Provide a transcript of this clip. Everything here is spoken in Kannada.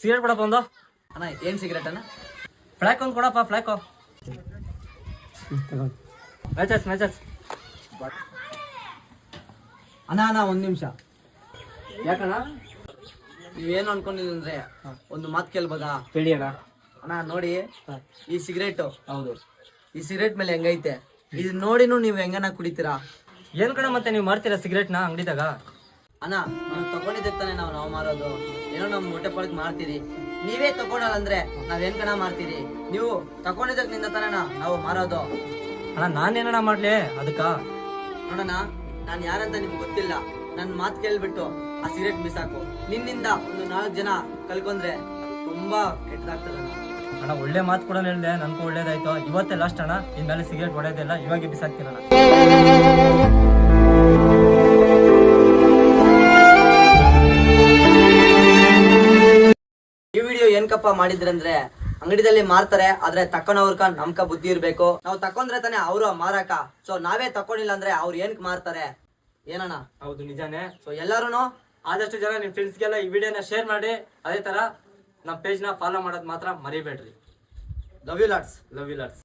ಸಿಗರೇಟ್ ಕೊಡಪ್ಪ ಒಂದು. ಅಣ್ಣ ಏನ್ ಸಿಗರೇಟ್ ಅಣ್ಣ? ಫ್ಲಾಕ್ ಒಂದು ಕೊಡಪ್ಪ, ಫ್ಲಾಕು. Matches matches. ಅಣ್ಣ ಒಂದ್ ನಿಮಿಷ. ಯಾಕಣ್ಣ? ನೀವೇನು ಅನ್ಕೊಂಡಿದ್ರೆ ಒಂದು ಮಾತು ಕೇಳ್ಬೋದಾ? ಹೇಳಿ ಅಣ್ಣ. ಅಣ್ಣ ನೋಡಿ, ಈ ಸಿಗರೇಟು, ಹೌದು, ಈ ಸಿಗರೇಟ್ ಮೇಲೆ ಹೆಂಗೈತೆ ಇದು ನೋಡಿನೂ ನೀವು ಹೆಂಗನ ಕುಡಿತೀರಾ? ಏನ್ ಕಣ ಮತ್ತೆ ನೀವು ಮಾಡ್ತೀರಾ ಸಿಗರೇಟ್ನ ಅಂಗಡಿದಾಗ? ಅಣ್ಣ ನೀವು ತಗೊಂಡಿದ್ದೆ ತಾನೆ ನಾವು ಮಾರೋದು. ಏನೋ ನಮ್ ಹೊಟ್ಟೆ ಪಾಡಿಗೆ ಮಾಡ್ತೀರಿ. ನೀವೇ ತಗೊಂಡಲ್ಲ ಅಂದ್ರೆ ನಾವೇನ್ ಕಣ ಮಾಡ್ತೀರಿ? ನೀವು ತಗೊಂಡಿದ್ದಕ್ಕಿಂತ ತಾನೆ ನಾವು ಮಾರೋದು. ಅಣ್ಣ ನಾನೇನಣ್ಣ ಮಾಡ್ಲಿ ಅದಕ್ಕ? ನೋಡೋಣ, ನಾನ್ ಯಾರಂತ ನಿಮ್ಗೆ ಗೊತ್ತಿಲ್ಲ. ನನ್ ಮಾತು ಕೇಳ್ಬಿಟ್ಟು ಆ ಸಿಗರೇಟ್ ಬಿಸಾಕು. ನಿನ್ನಿಂದ ಒಂದು 4 ಜನ ಕಲ್ಕೊಂಡ್ರೆ ತುಂಬಾ ಕೆಟ್ಟದಾಗ್ತದಣ್ಣ. ಅಣ್ಣ ಒಳ್ಳೆ ಮಾತು ಕೂಡ ಹೇಳಿದೆ, ನನ್ಗೂ ಒಳ್ಳೇದಾಯ್ತು. ಇವತ್ತೇ ಲಾಸ್ಟ್ ಅಣ್ಣ, ಇನ್ಮೇಲೆ ಸಿಗರೇಟ್ ಹೊಡೆಯೋದಿಲ್ಲ, ಇವಾಗೆ ಬಿಸಾಕ್ತೀನಣ್ಣ. ಈ ವಿಡಿಯೋ ಏನ್ಕಪ್ಪ ಮಾಡಿದ್ರಂದ್ರೆ, ಅಂಗಡಿದಲ್ಲಿ ಮಾರ್ತಾರೆ, ಆದ್ರೆ ತಕೊಂಡವ್ರಕ ನಮ್ಕ ಬುದ್ಧಿ ಇರ್ಬೇಕು. ನಾವು ತಕೊಂಡ್ರೆ ತಾನೆ ಅವರು ಮಾರಕ. ಸೊ ನಾವೇ ತಕೊಂಡಿಲ್ಲ ಅಂದ್ರೆ ಅವ್ರು ಏನಕ್ ಮಾರ್ತಾರೆ? ಏನಣ್ಣ? ಹೌದು, ನಿಜಾನೇ. ಸೊ ಎಲ್ಲಾರು ಆದಷ್ಟು ಜನ ನಿಮ್ ಫ್ರೆಂಡ್ಸ್ಗೆಲ್ಲ ಈ ವಿಡಿಯೋನ ಶೇರ್ ಮಾಡಿ, ಅದೇ ತರ ನಮ್ಮ ಪೇಜ್ನ ಫಾಲೋ ಮಾಡೋದು ಮಾತ್ರ ಮರಿಬೇಡ್ರಿ. Love you lots. Love you lots.